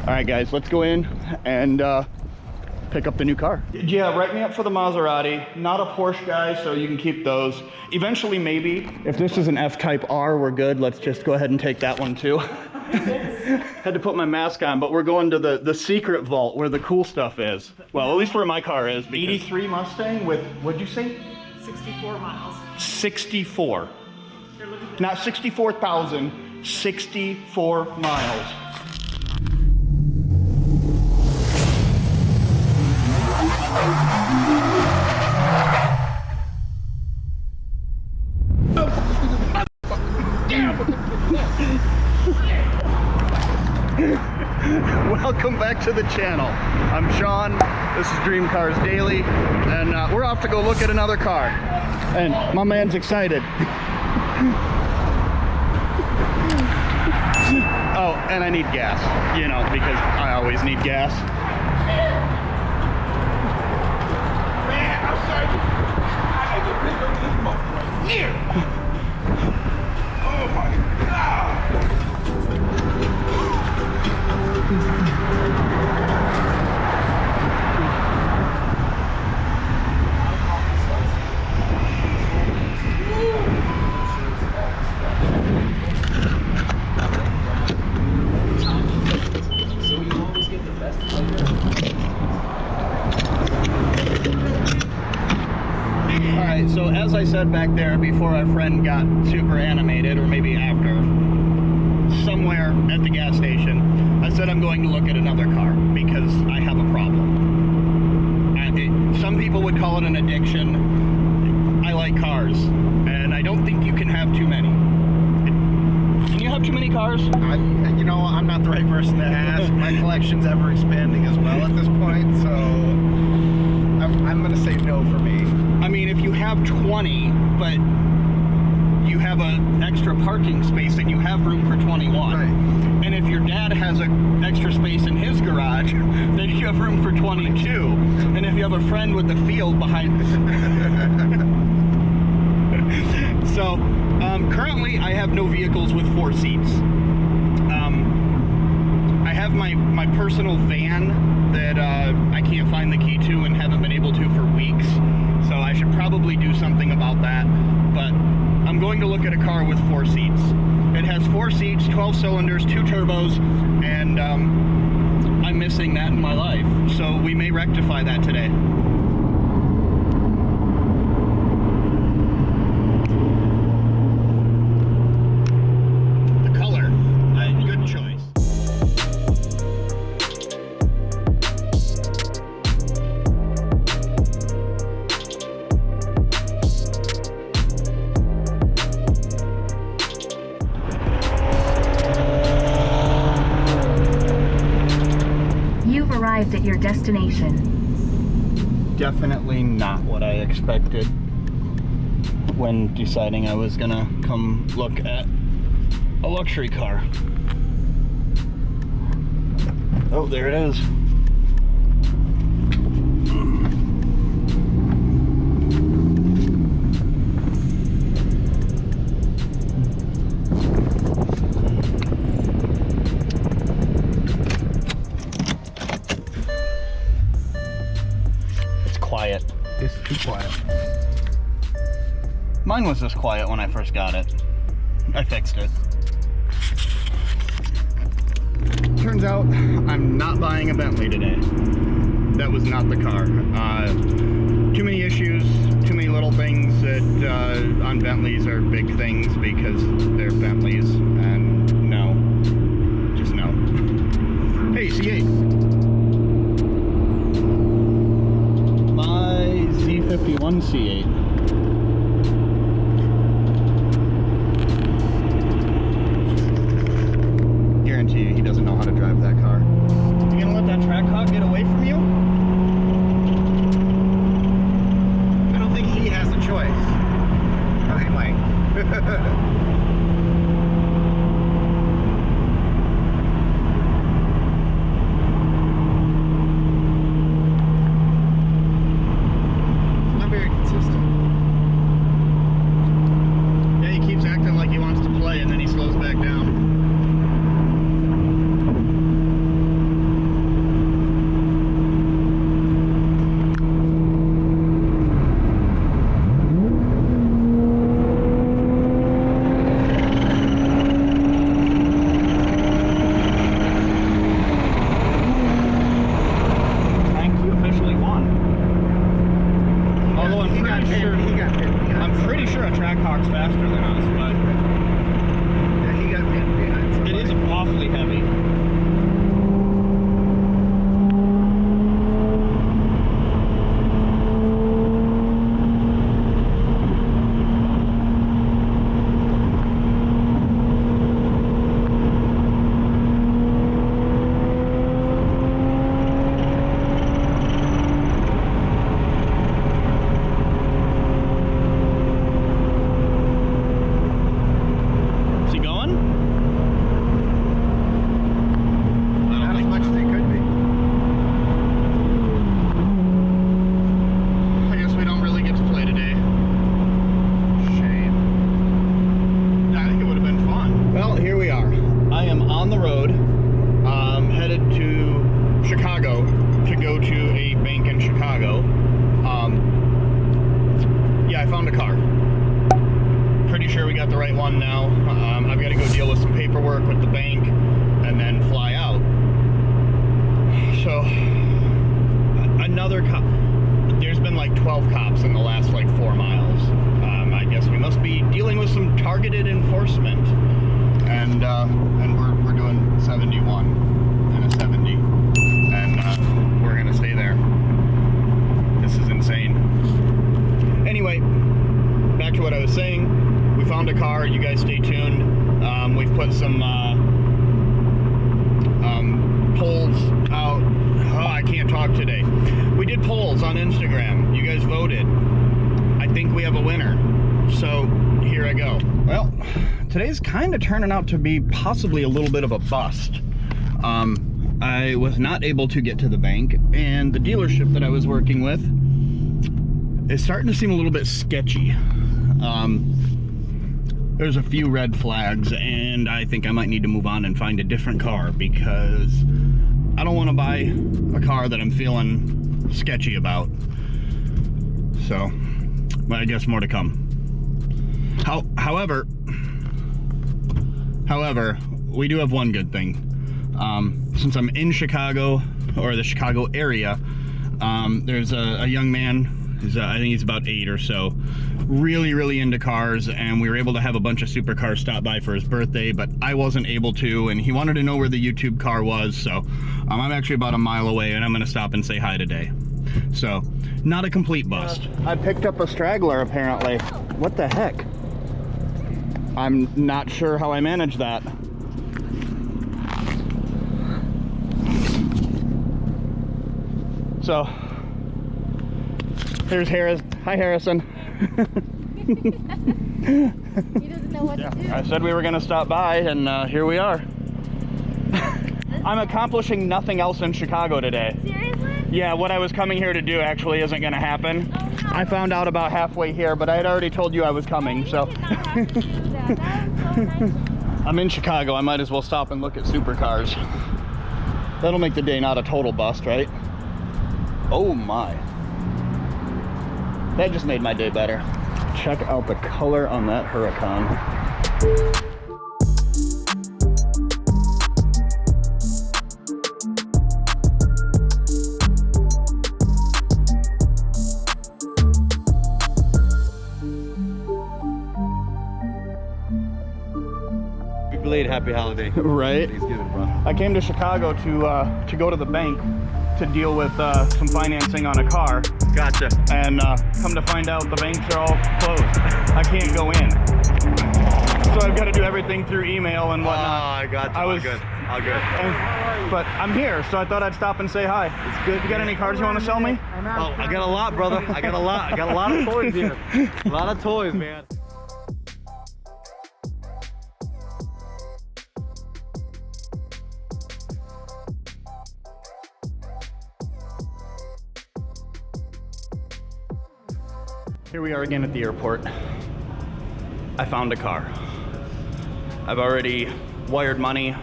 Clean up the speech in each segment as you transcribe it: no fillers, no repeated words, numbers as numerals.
All right, guys, let's go in and pick up the new car. Yeah, write me up for the Maserati. Not a Porsche guy, so you can keep those. Eventually, maybe. If this is an F-Type R, we're good. Let's just go ahead and take that one too. Had to put my mask on, but we're going to the secret vault where the cool stuff is. Well, at least where my car is. 83 Mustang with, what'd you say? 64 miles. 64. Not 64,000, 64 miles. Welcome back to the channel. I'm Sean, this is Dreamcars Daily, and we're off to go look at another car. And my man's excited. Oh, and I need gas, you know, because I always need gas. Man, I'm sorry. I had to pick up this motherfucker here. Oh my God. Alright, so as I said back there before our friend got super animated, or maybe after, somewhere at the gas station, I said I'm going to look at another car because I have a problem. Some people would call it an addiction. I like cars, and I don't think you can have too many. Can you have too many cars? You know, I'm not the right person to ask. My collection's ever expanding as well at this point, so I'm going to say no for me. I mean, if you have 20, but you have an extra parking space and you have room for 21. Right. And if your dad has an extra space in his garage, then you have room for 22. And if you have a friend with the field behind So, currently I have no vehicles with 4 seats. I have my personal van that I can't find the key to and haven't been able to for weeks. So I should probably do something about that. But I'm going to look at a car with 4 seats. It has 4 seats, 12 cylinders, 2 turbos, and I'm missing that in my life. So we may rectify that today. The color, good choice. Arrived at your destination. Definitely not what I expected when deciding I was gonna come look at a luxury car. Oh, there it is. Quiet. It's too quiet. Mine was this quiet when I first got it. I fixed it. Turns out I'm not buying a Bentley today. That was not the car. Too many issues, too many little things that on Bentleys are big things because they're Bentleys, and no. Just no. Hey, C8. Z51 C8. Guarantee you he doesn't know how to drive that car. You gonna let that track hog get away from you? I don't think he has a choice. Oh, he might. Not very consistent. Trackhawk's faster than us, but Yeah, he got behind somebody. it is awfully heavy. Today's kind of turning out to be possibly a little bit of a bust. I was not able to get to the bank, and the dealership that I was working with is starting to seem a little bit sketchy. There's a few red flags, and I think I might need to move on and find a different car, because I don't want to buy a car that I'm feeling sketchy about. So, well, I guess more to come. However, we do have one good thing. Since I'm in Chicago, or the Chicago area, there's a young man, I think he's about 8 or so, really into cars, and we were able to have a bunch of supercars stop by for his birthday, but I wasn't able to, and he wanted to know where the YouTube car was, so I'm actually about a mile away, and I'm gonna stop and say hi today. So, not a complete bust. I picked up a straggler, apparently. What the heck? I'm not sure how I managed that. So, here's Harris. Hi, Harrison. He doesn't know what to do. I said we were going to stop by, and here we are. I'm accomplishing nothing else in Chicago today. Seriously? Yeah, what I was coming here to do actually isn't going to happen. Oh, no. I found out about halfway here, but I had already told you I was coming, so. You did not have to do that. That was so nice. I'm in Chicago. I might as well stop and look at supercars. That'll make the day not a total bust, right? Oh my. That just made my day better. Check out the color on that Huracan. Belated happy holiday. Right? Thanksgiving, bro. I came to Chicago to go to the bank to deal with some financing on a car. Gotcha. And come to find out the banks are all closed. I can't go in. So I've got to do everything through email and whatnot. I got you. All good. All good. But I'm here, so I thought I'd stop and say hi. It's good. You got any cars you want to sell me? Oh, I got a lot, brother. I got a lot. I got a lot of toys here. A lot of toys, man. Here we are again at the airport. I found a car. I've already wired money,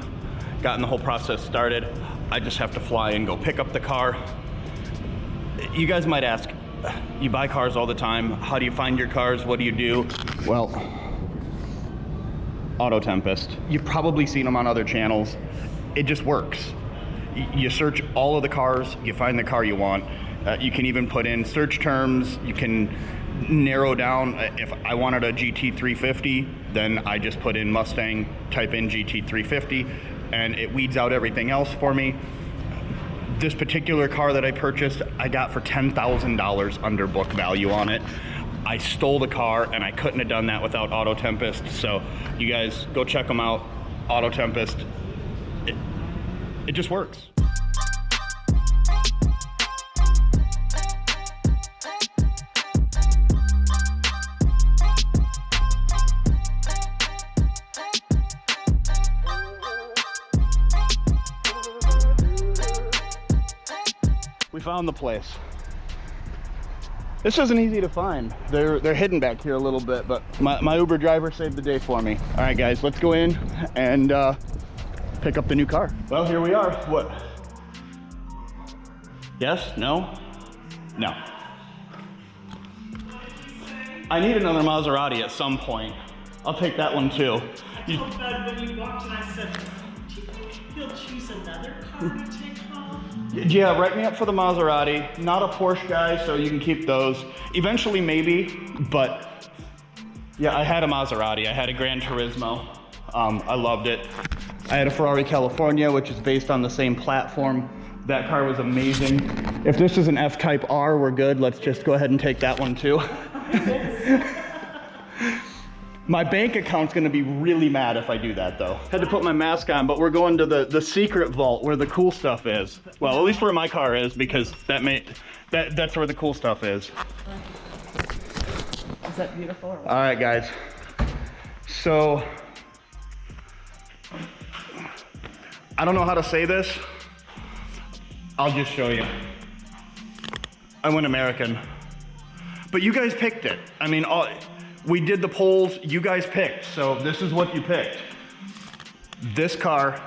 gotten the whole process started. I just have to fly and go pick up the car. You guys might ask, you buy cars all the time. How do you find your cars? What do you do? Well, Auto Tempest. You've probably seen them on other channels. It just works. You search all of the cars, you find the car you want. You can even put in search terms. You can narrow down. If I wanted a GT350, then I just put in Mustang, type in GT350, and it weeds out everything else for me. This particular car that I purchased, I got for $10,000 under book value on it. I stole the car, and I couldn't have done that without Auto Tempest. So you guys go check them out. Auto Tempest. It just works. We found the place. This isn't easy to find. They're hidden back here a little bit, but my Uber driver saved the day for me. All right, guys, let's go in and pick up the new car. Well, here we are. What? Yes? No? No. I need another Maserati at some point. I'll take that one too. I felt bad when you walked in, I said, do you think he'll choose another car to take home? Yeah, write me up for the Maserati. Not a Porsche guy, so you can keep those. Eventually, maybe, but yeah, I had a Maserati. I had a Gran Turismo. I loved it. I had a Ferrari California, which is based on the same platform. That car was amazing. If this is an F-Type R, we're good. Let's just go ahead and take that one too. My bank account's gonna be really mad if I do that though. Had to put my mask on, but we're going to the secret vault where the cool stuff is. Well, at least where my car is, because that's where the cool stuff is. Is that beautiful? Or what? All right, guys. So, I don't know how to say this. I'll just show you. I went American. But you guys picked it. I mean, we did the polls, you guys picked, so this is what you picked. This car,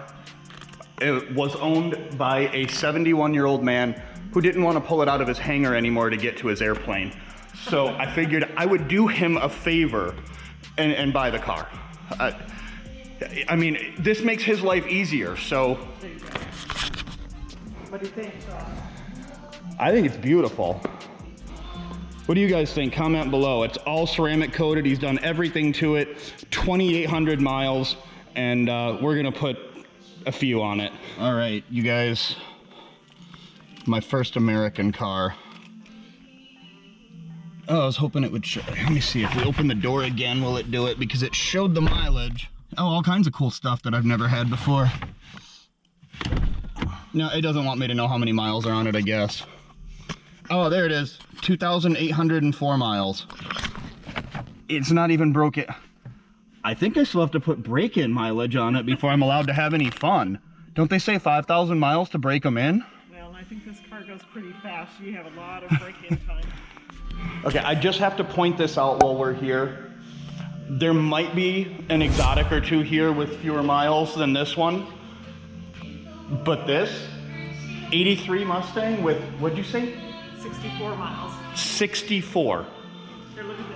it was owned by a 71-year-old man who didn't want to pull it out of his hangar anymore to get to his airplane. So I figured I would do him a favor and buy the car. I mean, this makes his life easier, so. What do you think? I think it's beautiful. What do you guys think? Comment below. It's all ceramic coated. He's done everything to it. 2,800 miles, and we're gonna put a few on it. All right, you guys. My first American car. Oh, I was hoping it would show. Let me see, if we open the door again, will it do it? Because it showed the mileage. Oh, all kinds of cool stuff that I've never had before. No, it doesn't want me to know how many miles are on it, I guess. Oh, there it is. 2,804 miles. It's not even broken. I think I still have to put break-in mileage on it before I'm allowed to have any fun. Don't they say 5,000 miles to break them in? Well, I think this car goes pretty fast. You have a lot of break-in time. Okay, I just have to point this out while we're here. There might be an exotic or two here with fewer miles than this one. But this 83 Mustang with, what'd you say? 64 miles. 64.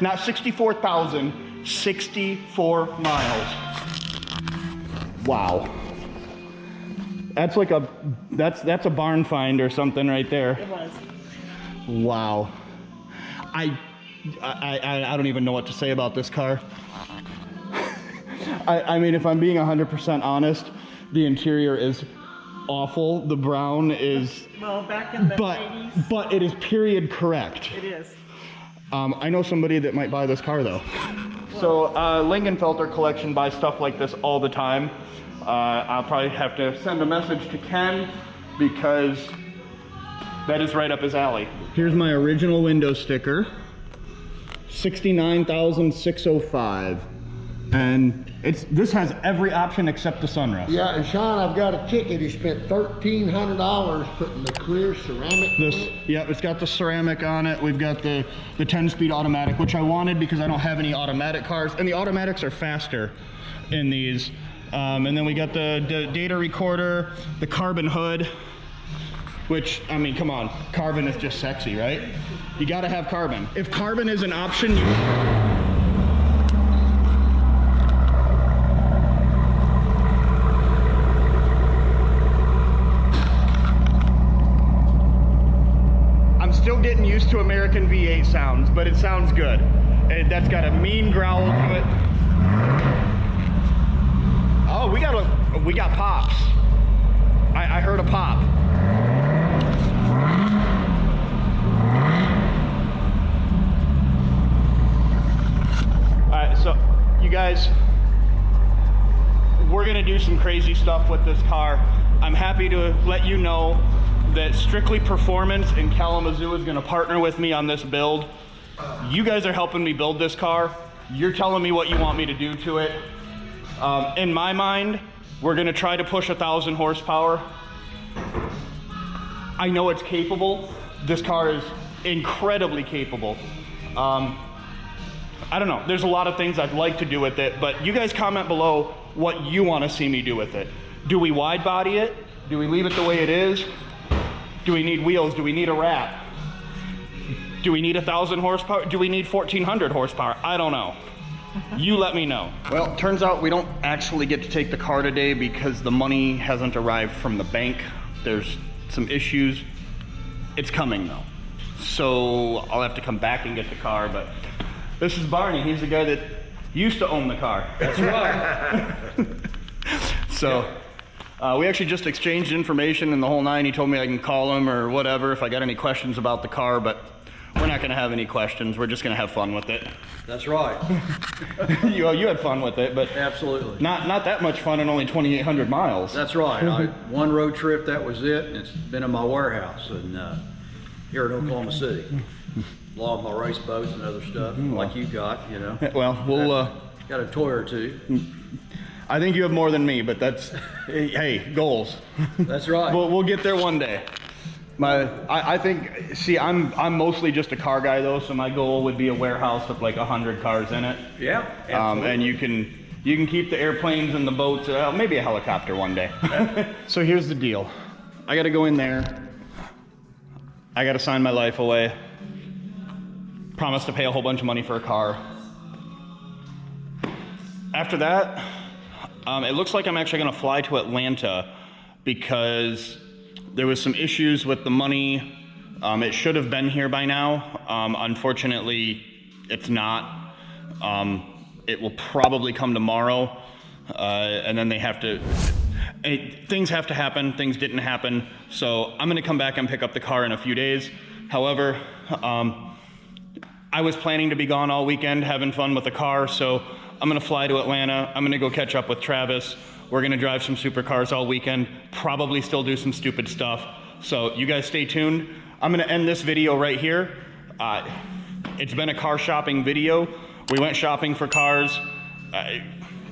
Not 64,000, 64 miles. Wow. That's like that's a barn find or something right there. It was. Wow. I don't even know what to say about this car. I mean, if I'm being 100% honest, the interior is awful. The brown is, well, back in the 80s. But it is period correct. It is. I know somebody that might buy this car though. So Lingenfelter collection buys stuff like this all the time. I'll probably have to send a message to Ken because that is right up his alley. Here's my original window sticker. 69,605. And this has every option except the sunroof. Yeah, and Sean, I've got a ticket. He spent $1,300 putting the clear ceramic. Yep, it's got the ceramic on it. We've got the 10-speed automatic, which I wanted because I don't have any automatic cars, and the automatics are faster in these. And then we got the data recorder, the carbon hood, which, I mean, come on, carbon is just sexy, right? You gotta have carbon. If carbon is an option, still getting used to American V8 sounds, but it sounds good. That's got a mean growl to it. Oh, we got pops. I heard a pop. All right, so you guys, we're gonna do some crazy stuff with this car. I'm happy to let you know that Strictly Performance in Kalamazoo is gonna partner with me on this build. You guys are helping me build this car. You're telling me what you want me to do to it. In my mind, we're gonna try to push 1,000 horsepower. I know it's capable. This car is incredibly capable. I don't know, there's a lot of things I'd like to do with it, but you guys comment below what you want to see me do with it. Do we wide body it? Do we leave it the way it is? Do we need wheels? Do we need a wrap? Do we need 1,000 horsepower? Do we need 1,400 horsepower? I don't know. You let me know. Well, turns out we don't actually get to take the car today because the money hasn't arrived from the bank. There's some issues. It's coming though. So I'll have to come back and get the car, but this is Barney. He's the guy that used to own the car. That's right. So we actually just exchanged information and the whole nine. He told me I can call him or whatever if I got any questions about the car, but we're not going to have any questions. We're just going to have fun with it. That's right. you had fun with it, but Absolutely. not that much fun in only 2,800 miles. That's right. One road trip, that was it, and it's been in my warehouse and here in Oklahoma City. A lot of my race boats and other stuff, like you got, you know. Well, we'll got a toy or two. I think you have more than me, but that's hey, goals. That's right. We'll get there one day. I think, see, I'm mostly just a car guy though, so my goal would be a warehouse with like 100 cars in it. Yeah, absolutely. And you can keep the airplanes and the boats, maybe a helicopter one day. So here's the deal. I gotta go in there. I gotta sign my life away. Promise to pay a whole bunch of money for a car. After that, it looks like I'm actually gonna fly to Atlanta because there was some issues with the money. It should have been here by now. Unfortunately, it's not. It will probably come tomorrow, and then they have to, things have to happen, things didn't happen. So I'm gonna come back and pick up the car in a few days. However, I was planning to be gone all weekend having fun with the car, so I'm gonna fly to Atlanta. I'm gonna go catch up with Travis. We're gonna drive some supercars all weekend, probably still do some stupid stuff. So you guys stay tuned. I'm gonna end this video right here. It's been a car shopping video. We went shopping for cars.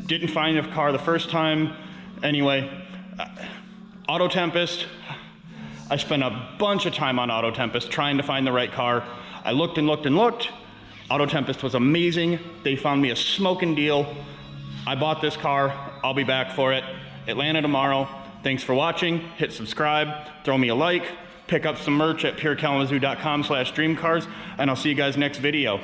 Didn't find a car the first time. Anyway, Auto Tempest. I spent a bunch of time on Auto Tempest trying to find the right car. I looked and looked and looked. Auto Tempest was amazing. They found me a smoking deal. I bought this car. I'll be back for it. Atlanta tomorrow. Thanks for watching. Hit subscribe. Throw me a like. Pick up some merch at purekalamazoo.com/dreamcars. And I'll see you guys next video.